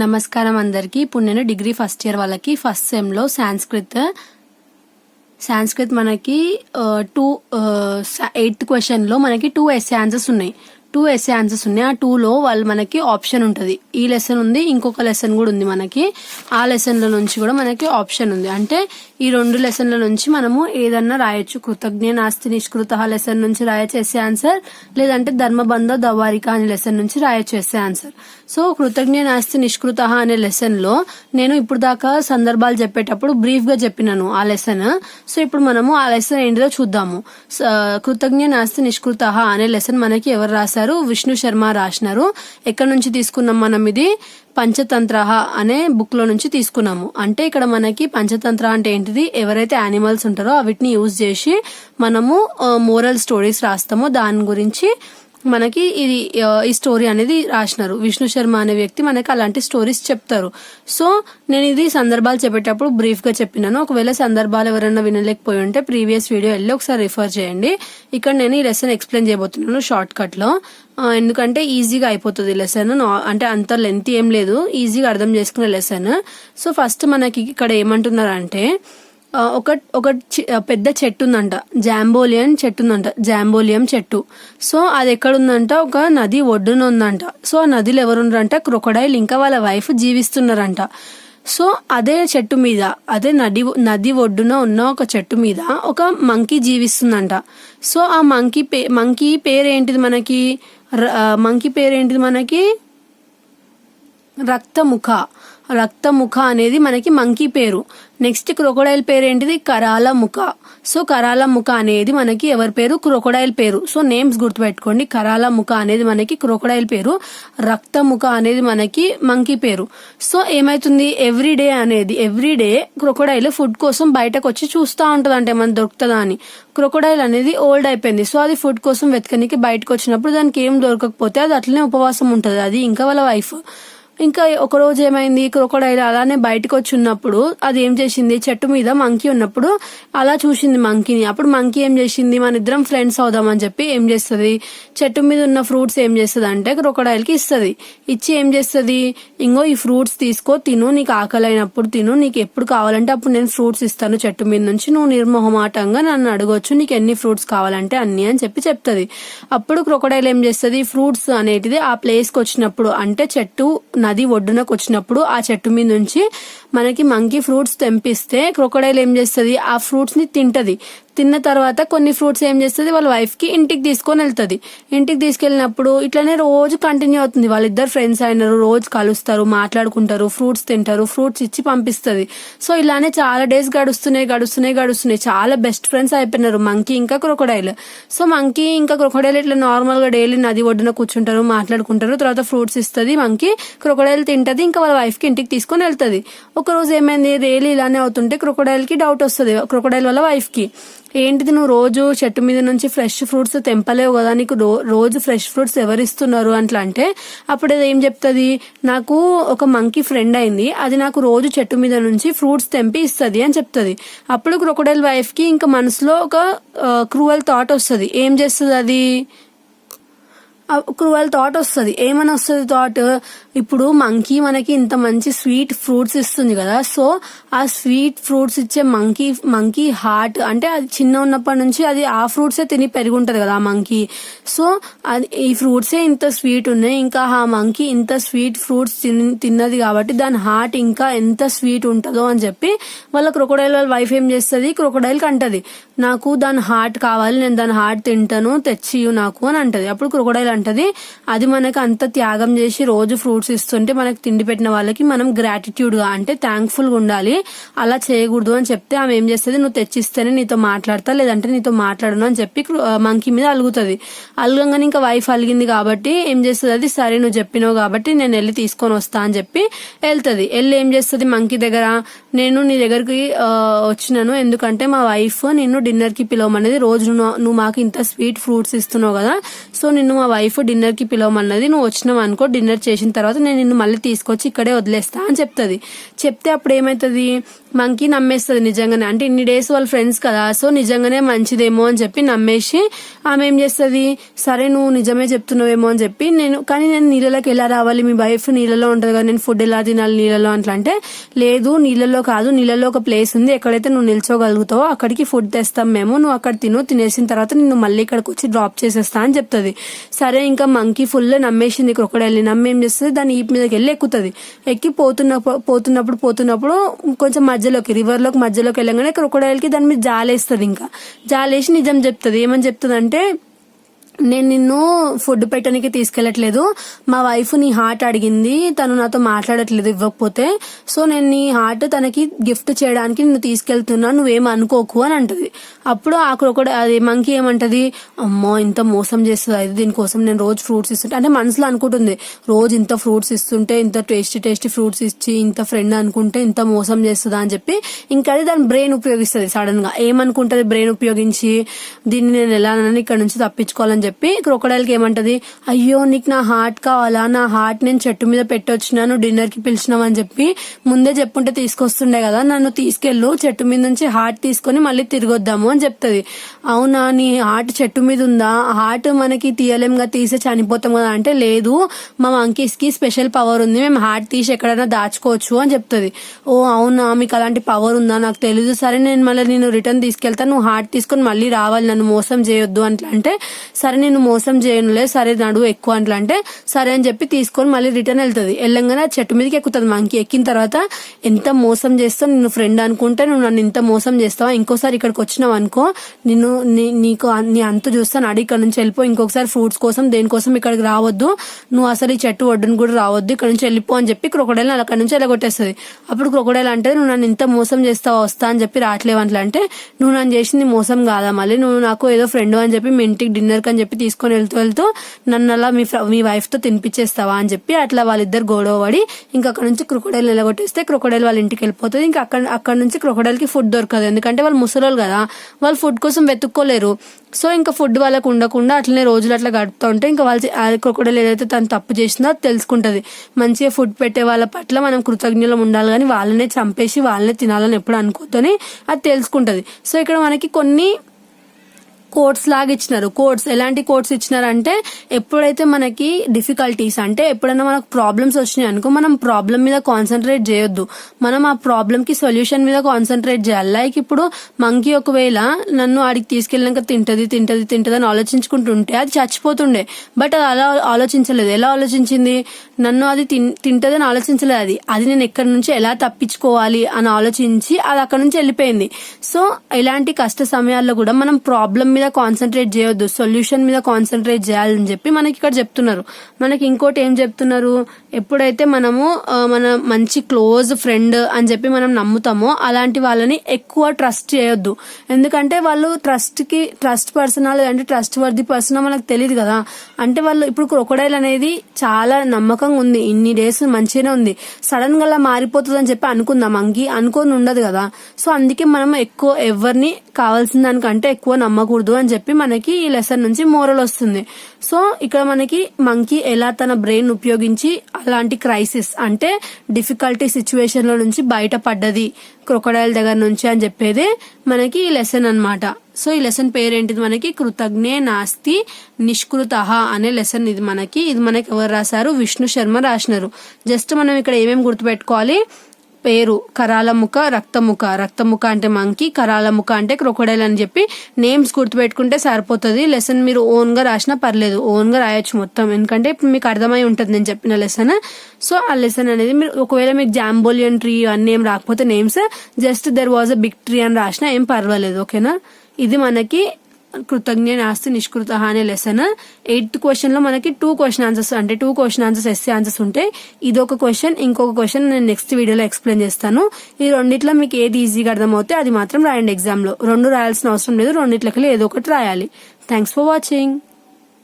నమస్కారం అందరికీ. ఇప్పుడు నేను డిగ్రీ ఫస్ట్ ఇయర్ వాళ్ళకి ఫస్ట్ సెమ్ లో సాంస్క్రిత్ మనకి 8th క్వశ్చన్ లో మనకి 2 ఎస్సే ఆన్సర్స్ ఉన్నాయి. ఆ 2లో వాళ్ళు మనకి ఆప్షన్ ఉంటుంది. ఈ లెసన్ ఉంది, ఇంకొక లెసన్ కూడా ఉంది మనకి. ఆ లెసన్ల నుంచి కూడా మనకి ఆప్షన్ ఉంది. అంటే ఈ 2 లెసన్ల నుంచి మనము ఏదన్నా రాయొచ్చు. కృతజ్ఞ నాస్తి నిష్కృత లెసన్ నుంచి రాయొచ్చు ఎస్సే ఆన్సర్, లేదంటే ధర్మబంధ దవారిక అనే లెసన్ నుంచి రాయొచ్చు ఎస్సే ఆన్సర్. సో కృతజ్ఞ నాస్తి నిష్కృత అనే లెసన్ లో నేను ఇప్పుడు దాకా సందర్భాలు చెప్పేటప్పుడు బ్రీఫ్ గా చెప్పినాను ఆ లెసన్. సో ఇప్పుడు మనము ఆ లెసన్ ఏంటిదో చూద్దాము. కృతజ్ఞ నాస్తి నిష్కృత అనే లెసన్ మనకి ఎవరు రాశారు? విష్ణు శర్మ రాసినారు. ఎక్కడి నుంచి తీసుకున్నాం మనం? ఇది పంచతంత్ర అనే బుక్ లో నుంచి తీసుకున్నాము. అంటే ఇక్కడ మనకి పంచతంత్ర అంటే ఏంటిది, ఎవరైతే యానిమల్స్ ఉంటారో వీటిని యూజ్ చేసి మనము మోరల్ స్టోరీస్ రాస్తామో దాని గురించి మనకి ఈ స్టోరీ అనేది రాసినారు. విష్ణు శర్మ అనే వ్యక్తి మనకి అలాంటి స్టోరీస్ చెప్తారు. సో నేను ఇది సందర్భాలు చెప్పేటప్పుడు బ్రీఫ్ గా చెప్పినాను. ఒకవేళ సందర్భాలు ఎవరైనా వినలేకపోయి ఉంటే ప్రీవియస్ వీడియో వెళ్ళి ఒకసారి రిఫర్ చేయండి. ఇక్కడ నేను ఈ లెసన్ ఎక్స్ప్లెయిన్ చేయబోతున్నాను షార్ట్ కట్ లో, ఎందుకంటే ఈజీగా అయిపోతుంది లెసన్. అంటే అంత లెంత్ ఏం లేదు, ఈజీగా అర్థం చేసుకునే లెసన్. సో ఫస్ట్ మనకి ఇక్కడ ఏమంటున్నారంటే ఒక పెద్ద చెట్టు ఉందంట, జాంబోలియం చెట్టు. సో అది ఎక్కడుందంట? ఒక నది ఒడ్డున ఉందంట. సో ఆ నదిలో ఎవరున్నారంట? క్రొకొడైల్ ఇంకా వాళ్ళ వైఫ్ జీవిస్తున్నారంట. సో అదే చెట్టు మీద, అదే నది ఒడ్డున ఉన్న ఒక చెట్టు మీద ఒక మంకీ జీవిస్తుందంట. సో ఆ మంకీ పేరేంటిది మనకి? రక్తముఖ అనేది మనకి మంకీ పేరు. నెక్స్ట్ క్రొకొడైల్ పేరు ఏంటిది? కరాలముఖ. సో కరాలముఖ అనేది మనకి ఎవరి పేరు? క్రొకొడైల్ పేరు. సో నేమ్స్ గుర్తుపెట్టుకోండి. కరాలముఖ అనేది మనకి క్రొకొడైల్ పేరు, రక్తముఖ అనేది మనకి మంకీ పేరు. సో ఏమైతుంది? ఎవ్రీడే క్రొకొడైల్ ఫుడ్ కోసం బయటకు వచ్చి చూస్తూ ఉంటది, అంటే ఏమైనా దొరుకుతుందా అని. క్రొకొడైల్ అనేది ఓల్డ్ అయిపోయింది. సో అది ఫుడ్ కోసం వెతకనికి బయటకు వచ్చినప్పుడు దానికి ఏం దొరకకపోతే అది అట్లనే ఉపవాసం ఉంటది, అది ఇంకా వాళ్ళ వైఫ్. ఇంకా ఒక రోజు ఏమైంది, క్రొకొడైల్ అలానే బయటకు వచ్చి ఉన్నప్పుడు అది ఏం చేసింది, చెట్టు మీద మంకీ ఉన్నప్పుడు అలా చూసింది మంకీని. అప్పుడు మంకీ ఏం చేసింది, మన ఇద్దరం ఫ్రెండ్స్ అవుదామని చెప్పి ఏం చేస్తుంది, చెట్టు మీద ఉన్న ఫ్రూట్స్ ఏం చేస్తుంది అంటే క్రొకొడైల్ కి ఇస్తుంది. ఇచ్చి ఏం చేస్తుంది, ఇంగో ఈ ఫ్రూట్స్ తీసుకో, తిను, నీకు ఆకలి అయినప్పుడు తిను, నీకు ఎప్పుడు కావాలంటే అప్పుడు నేను ఫ్రూట్స్ ఇస్తాను చెట్టు మీద నుంచి, నువ్వు నిర్మోహమాటంగా నన్ను అడగొచ్చు, నీకు ఎన్ని ఫ్రూట్స్ కావాలంటే అన్ని అని చెప్పి చెప్తుంది. అప్పుడు క్రొకొడైల్ ఏం చేస్తుంది, ఫ్రూట్స్ అనేటిది ఆ ప్లేస్ కి వచ్చినప్పుడు, అంటే చెట్టు నది ఒడ్డునకు వచ్చినప్పుడు ఆ చెట్టు మీద నుంచి మనకి మంకీ ఫ్రూట్స్ తెంపిస్తే క్రొకొడైల్ ఏం చేస్తుంది, ఆ ఫ్రూట్స్ ని తింటది. తిన్న తర్వాత కొన్ని ఫ్రూట్స్ ఏం చేస్తుంది, వాళ్ళ వైఫ్ కి ఇంటికి తీసుకొని వెళ్తుంది. ఇంటికి తీసుకెళ్ళినప్పుడు ఇట్లనే రోజు కంటిన్యూ అవుతుంది. వాళ్ళిద్దరు ఫ్రెండ్స్ అయినారు, రోజు కలుస్తారు, మాట్లాడుకుంటారు, ఫ్రూట్స్ తింటారు, ఫ్రూట్స్ ఇచ్చి పంపిస్తుంది. సో ఇలానే చాలా డేస్ గడుస్తున్నాయి. చాలా బెస్ట్ ఫ్రెండ్స్ అయిపోయినారు మంకీ ఇంకా క్రొకొడైల్. సో మంకీ ఇంకా క్రొకొడైల్ ఇట్లా నార్మల్ గా డైలీ నది ఒడ్డున కూర్చుంటారు, మాట్లాడుకుంటారు. తర్వాత ఫ్రూట్స్ ఇస్తుంది మంకీ, క్రొకొడైల్ తింటది, ఇంకా వాళ్ళ వైఫ్ కి ఇంటికి తీసుకొని వెళ్తుంది. ఒక రోజు ఏమైంది, డైలీ ఇలానే అవుతుంటే క్రొకొడైల్ కి డౌట్ వస్తుంది, క్రొకొడైల్ వాళ్ళ వైఫ్ కి. ఏంటిది, నువ్వు రోజు చెట్టు మీద నుంచి ఫ్రెష్ ఫ్రూట్స్ తెంపలేవు కదా, నీకు రోజు ఫ్రెష్ ఫ్రూట్స్ ఎవరిస్తున్నారు అట్లా అంటే అప్పుడు అది ఏం చెప్తుంది, నాకు ఒక మంకీ ఫ్రెండ్ అయింది, అది నాకు రోజు చెట్టు మీద నుంచి ఫ్రూట్స్ తెంపి ఇస్తుంది అని చెప్తుంది. అప్పుడు క్రొకొడైల్ వైఫ్ కి ఇంకా మనసులో ఒక క్రూవల్ థాట్ వస్తుంది. ఏం చేస్తుంది అది? క్రూవల్ థాట్ వస్తుంది. ఏమని వస్తుంది థాట్, ఇప్పుడు మంకీ మనకి ఇంత మంచి స్వీట్ ఫ్రూట్స్ ఇస్తుంది కదా, సో ఆ స్వీట్ ఫ్రూట్స్ ఇచ్చే మంకీ హార్ట్, అంటే అది చిన్న ఉన్నప్పటి నుంచి అది ఆ ఫ్రూట్సే తిని పెరిగి ఉంటది కదా ఆ మంకీ. సో అది ఈ ఫ్రూట్సే ఇంత స్వీట్ ఉన్నాయి, ఇంకా ఆ మంకీ ఇంత స్వీట్ ఫ్రూట్స్ తిన్నది కాబట్టి దాని హార్ట్ ఇంకా ఎంత స్వీట్ ఉంటుందో అని చెప్పి వాళ్ళ క్రొకొడైల్ వాళ్ళ వైఫ్ ఏం చేస్తుంది, క్రొకొడైల్ కి అంటది, నాకు దాని హార్ట్ కావాలి, నేను దాని హార్ట్ తింటాను, తెచ్చియు నాకు అని అంటది. అప్పుడు క్రొకొడైల్ అంటది, అది మనకు అంత త్యాగం చేసి రోజు ఫ్రూట్స్ ఇస్తుంటే మనకు తిండి పెట్టిన వాళ్ళకి మనం గ్రాటిట్యూడ్ గా, అంటే థ్యాంక్ఫుల్ గా ఉండాలి, అలా చేయకూడదు అని చెప్తే ఆమె ఏం చేస్తుంది, నువ్వు తెచ్చిస్తేనే నీతో మాట్లాడతా, లేదంటే నీతో మాట్లాడను అని చెప్పి మంకీ మీద అలుగుతుంది. అలగంగానే ఇంకా వైఫ్ అలిగింది కాబట్టి ఏం చేస్తుంది, అది సరే నువ్వు చెప్పినావు కాబట్టి నేను వెళ్ళి తీసుకొని వస్తా అని చెప్పి వెళ్తుంది. వెళ్ళి ఏం చేస్తుంది మంకీ దగ్గర, నేను నీ దగ్గరికి వచ్చినాను ఎందుకంటే మా వైఫ్ నిన్ను డిన్నర్ కి పిలవమనేది, రోజు నువ్వు మాకు ఇంత స్వీట్ ఫ్రూట్స్ ఇస్తున్నావు కదా, సో నిన్ను మా వైఫ్ వైఫ్ డిన్నర్ కి పిలవమన్నది, నువ్వు వచ్చినావు అనుకో, డిన్నర్ చేసిన తర్వాత నేను నిన్ను మళ్ళీ తీసుకొచ్చి ఇక్కడే వదిలేస్తా అని చెప్తుంది. చెప్తే అప్పుడు ఏమైతుంది, మంకీ నమ్మేస్తుంది నిజంగానే, అంటే ఇన్ని డేస్ వాళ్ళ ఫ్రెండ్స్ కదా, సో నిజంగానే మంచిదేమో అని చెప్పి నమ్మేసి ఆమె ఏం చేస్తుంది, సరే నువ్వు నిజమే చెప్తున్నావేమో అని చెప్పి కానీ నేను నీళ్ళలోకి ఎలా రావాలి, మీ వైఫ్ నీళ్ళలో ఉంటుంది కదా, నేను ఫుడ్ ఎలా తినాలి నీళ్ళలో అట్లా అంటే, లేదు నీళ్ళలో కాదు, నీళ్ళలో ఒక ప్లేస్ ఉంది, ఎక్కడైతే నువ్వు నిల్చోగలుగుతావో అక్కడికి ఫుడ్ తెస్తాం మేము, నువ్వు అక్కడ తినేసిన తర్వాత నిన్ను మళ్ళీ ఇక్కడికి వచ్చి డ్రాప్ చేసేస్తా అని చెప్తుంది. సరే ఇంకా మంకీ ఫుల్ నమ్మేసింది క్రొకోడైల్ని. నమ్మేం చేస్తుంది, దాని ఈప్ మీదకి వెళ్ళి ఎక్కుతుంది. ఎక్కి పోతున్నప్పుడు కొంచెం రివర్ లోకి మధ్యలోకి వెళ్ళగానే క్రొకోడైల్ కి దాని మీద జాలేస్తుంది. ఇంకా జాలేసి నిజం చెప్తుంది. ఏమని చెప్తుంది అంటే, నేను నిన్ను ఫుడ్ పెట్టడానికి తీసుకెళ్లట్లేదు, మా వైఫ్ నీ హార్ట్ అడిగింది, తను నాతో మాట్లాడట్లేదు ఇవ్వకపోతే, సో నేను నీ హార్ట్ తనకి గిఫ్ట్ చేయడానికి నిన్ను తీసుకెళ్తున్నా, నువ్వేం అనుకోకు అని అంటది. అప్పుడు ఆ అది మంకీ ఏమంటది, అమ్మో ఇంత మోసం చేస్తుంది అది, దీనికోసం నేను రోజు ఫ్రూట్స్ ఇస్తుంటే, అంటే మనసులో అనుకుంటుంది రోజు ఇంత ఫ్రూట్స్ ఇస్తుంటే, ఇంత టేస్టీ ఫ్రూట్స్ ఇచ్చి ఇంత ఫ్రెండ్ అనుకుంటే ఇంత మోసం చేస్తుందా అని చెప్పి ఇంకా అది దాని బ్రెయిన్ ఉపయోగిస్తుంది. సడన్ గా ఏమనుకుంటది, బ్రెయిన్ ఉపయోగించి దీన్ని నేను ఎలా ఇక్కడ నుంచి తప్పించుకోవాలని చెప్పి క్రొకోడైల్ కి ఏమంటది, అయ్యో నీకు నా హార్ట్ కావాలా, నా హార్ట్ నేను చెట్టు మీద పెట్టొచ్చినాను, డిన్నర్ కి పిలిచినావు అని చెప్పి ముందే చెప్పుంటే తీసుకొస్తుండే కదా, నన్ను తీసుకెళ్ళు, చెట్టు మీద నుంచి హార్ట్ తీసుకొని మళ్ళీ తిరిగొద్దాము అని చెప్తుంది. అవునా, నీ హార్ట్ చెట్టు మీద ఉందా, హార్ట్ మనకి తీయలేంగా, తీసే చనిపోతాం కదా అంటే, లేదు మా మంకీస్ కి స్పెషల్ పవర్ ఉంది, మేము హార్ట్ తీసి ఎక్కడైనా దాచుకోవచ్చు అని చెప్తుంది. ఓ అవునా, మీకు అలాంటి పవర్ ఉందా, నాకు తెలీదు, సరే నేను మళ్ళీ నేను రిటర్న్ తీసుకెళ్తాను, నువ్వు హార్ట్ తీసుకొని మళ్ళీ రావాలి, నన్ను మోసం చేయొద్దు అట్లా అంటే, సరే నేను మోసం చేయనులే, సరే నడువు ఎక్కువ అట్లా అంటే, సరే అని చెప్పి తీసుకొని మళ్ళీ రిటర్న్ వెళ్తుంది. వెళ్ళంగానే చెట్టు మీదకి ఎక్కుతుంది మంకీ. ఎక్కిన తర్వాత, ఎంత మోసం చేస్తావు, నిన్ను ఫ్రెండ్ అనుకుంటే నువ్వు నన్ను ఇంత మోసం చేస్తావా, ఇంకోసారి ఇక్కడికి వచ్చినావు అనుకో నిన్ను నీకు నీ అంత చూస్తాను, అడి ఇక్కడ నుంచి వెళ్ళిపో, ఇంకొకసారి ఫ్రూట్స్ కోసం దేనికోసం ఇక్కడికి రావద్దు, నువ్వు అసలు ఈ చెట్టు ఒడ్డును కూడా రావద్దు, ఇక్కడ నుంచి వెళ్ళిపో అని చెప్పి క్రొకోడైల్ అక్కడి నుంచి వెళ్ళగొట్టేస్తుంది. అప్పుడు క్రొకోడైల్ అంటే, నువ్వు నన్ను ఇంత మోసం చేస్తావా, వస్తా అని చెప్పి రావట్లేవు అట్లా అంటే, నువ్వు నన్ను చేసింది మోసం కాదా, మళ్ళీ నువ్వు నాకు ఏదో ఫ్రెండ్ అని చెప్పి మీ ఇంటికి డిన్నర్ అని చెప్పి తీసుకొని వెళ్తూ నన్ను అలా మీ వైఫ్ తో తినిపించేస్తావా అని చెప్పి అట్లా వాళ్ళిద్దరు గొడవ పడి ఇంకా అక్కడ నుంచి క్రొకోడైల్ నిలగొట్టేస్తే క్రొకోడైల్ వాళ్ళ ఇంటికి వెళ్ళిపోతుంది. ఇంకా అక్కడ నుంచి క్రొకోడైల్ కి ఫుడ్ దొరకదు, ఎందుకంటే వాళ్ళు ముసలోళ్ళు కదా, వాళ్ళు ఫుడ్ కోసం వెతుక్కోలేరు. సో ఇంకా ఫుడ్ వాళ్ళకు ఉండకుండా అట్లనే రోజులు అట్లా గడుపుతూ ఉంటే ఇంకా వాళ్ళు క్రొకోడైల్ ఏదైతే తను తప్పు చేసిందో అది తెలుసుకుంటది. మంచిగా ఫుడ్ పెట్టే వాళ్ళ పట్ల మనం కృతజ్ఞతలు ఉండాలి, కానీ వాళ్ళనే చంపేసి వాళ్ళనే తినాలని ఎప్పుడు అనుకోద్దని అది తెలుసుకుంటది. సో ఇక్కడ మనకి కొన్ని కోట్స్ లాగా ఇచ్చినారు. కోట్స్ ఎలాంటి కోట్స్ ఇచ్చినారంటే, ఎప్పుడైతే మనకి డిఫికల్టీస్ అంటే ఎప్పుడైనా మనకు ప్రాబ్లమ్స్ వచ్చినాయి అనుకో, మనం ప్రాబ్లం మీద కాన్సన్ట్రేట్ చేయొద్దు, మనం ఆ ప్రాబ్లం కి సొల్యూషన్ మీద కాన్సన్ట్రేట్ చేయాలి. లైక్ ఇప్పుడు మంకీ ఒకవేళ నన్ను ఆడికి తీసుకెళ్ళాక తింటది అని ఆలోచించుకుంటుంటే అది చచ్చిపోతుండే, బట్ అది అలా ఆలోచించలేదు. ఎలా ఆలోచించింది, నన్ను అది తింటదని ఆలోచించలేదు, అది నేను ఎక్కడి నుంచి ఎలా తప్పించుకోవాలి అని ఆలోచించి అది అక్కడ నుంచి వెళ్ళిపోయింది. సో ఇలాంటి కష్ట సమయాల్లో కూడా మనం ప్రాబ్లం మీద కాన్సన్ట్రేట్ చేయొద్దు, సొల్యూషన్ మీద కాన్సన్ట్రేట్ చేయాలని చెప్పి మనకి ఇక్కడ చెప్తున్నారు. మనకి ఇంకోటి ఏం చెప్తున్నారు, ఎప్పుడైతే మనము మన మంచి క్లోజ్ ఫ్రెండ్ అని చెప్పి మనం నమ్ముతామో అలాంటి వాళ్ళని ఎక్కువ ట్రస్ట్ చేయొద్దు, ఎందుకంటే వాళ్ళు ట్రస్ట్ పర్సన్ లేదంటే ట్రస్ట్ వర్ది పర్సన్ మనకు తెలియదు కదా. అంటే వాళ్ళు ఇప్పుడు క్రొకోడైల్ అనేది చాలా నమ్మకంగా ఉంది, ఇన్ని డేస్ మంచిగానే ఉంది, సడన్ గా అలా మారిపోతుంది అని చెప్పి అనుకుందాం, మంకీ అనుకోని ఉండదు కదా. సో అందుకే మనం ఎక్కువ ఎవరిని కావాల్సిన దానికంటే ఎక్కువ నమ్మకూడదు అని చెప్పి మనకి ఈ లెసన్ నుంచి మోరల్ వస్తుంది. సో ఇక్కడ మనకి మంకీ ఎలా తన బ్రెయిన్ ఉపయోగించి అలాంటి క్రైసిస్ అంటే డిఫికల్టీ సిచ్యువేషన్ లో నుంచి బయటపడ్డది క్రొకోడైల్ దగ్గర నుంచి అని చెప్పేదే మనకి ఈ లెసన్ అన్నమాట. సో ఈ లెసన్ పేరేంటిది, మనకి కృతజ్ఞే నాస్తి నిష్కృతః అనే లెసన్. ఇది మనకి ఎవరు రాశారు, విష్ణు శర్మ రాసినారు. జస్ట్ మనం ఇక్కడ ఏమేమి గుర్తుపెట్టుకోవాలి, పేరు కరాలముఖ, రక్తముఖ అంటే మంకీ, కరాలముఖ అంటే క్రొకోడైల్ అని చెప్పి నేమ్స్ గుర్తుపెట్టుకుంటే సరిపోతుంది. లెసన్ మీరు ఓన్ గా రాసినా పర్లేదు, ఓన్ గా రాయొచ్చు మొత్తం, ఎందుకంటే ఇప్పుడు మీకు అర్థమై ఉంటుంది నేను చెప్పిన లెసన్. సో ఆ లెసన్ అనేది మీరు ఒకవేళ మీకు జాంబోలియన్ ట్రీ అన్నీ ఏం రాకపోతే names just there was a big tree అని రాసినా ఏం పర్వాలేదు, ఓకేనా. ఇది మనకి కృతజ్ఞ నాస్తి నిష్కృత అనే లెసన్. 8th క్వశ్చన్ లో మనకి 2 క్వశ్చన్ ఆన్సర్స్ అంటే 2 క్వశ్చన్ ఆన్సర్స్ ఎస్సీ ఆన్సర్స్ ఉంటాయి. ఇదొక క్వశ్చన్, ఇంకొక క్వశ్చన్ నేను నెక్స్ట్ వీడియోలో ఎక్స్ప్లెయిన్ చేస్తాను. ఈ రెండిట్లో మీకు ఏది ఈజీగా అర్థమవుతే అది మాత్రం రాయండి ఎగ్జామ్ లో. 2 రాయాల్సిన అవసరం లేదు, రెండిట్లకి ఏదో ఒకటి రాయాలి. Thanks for watching.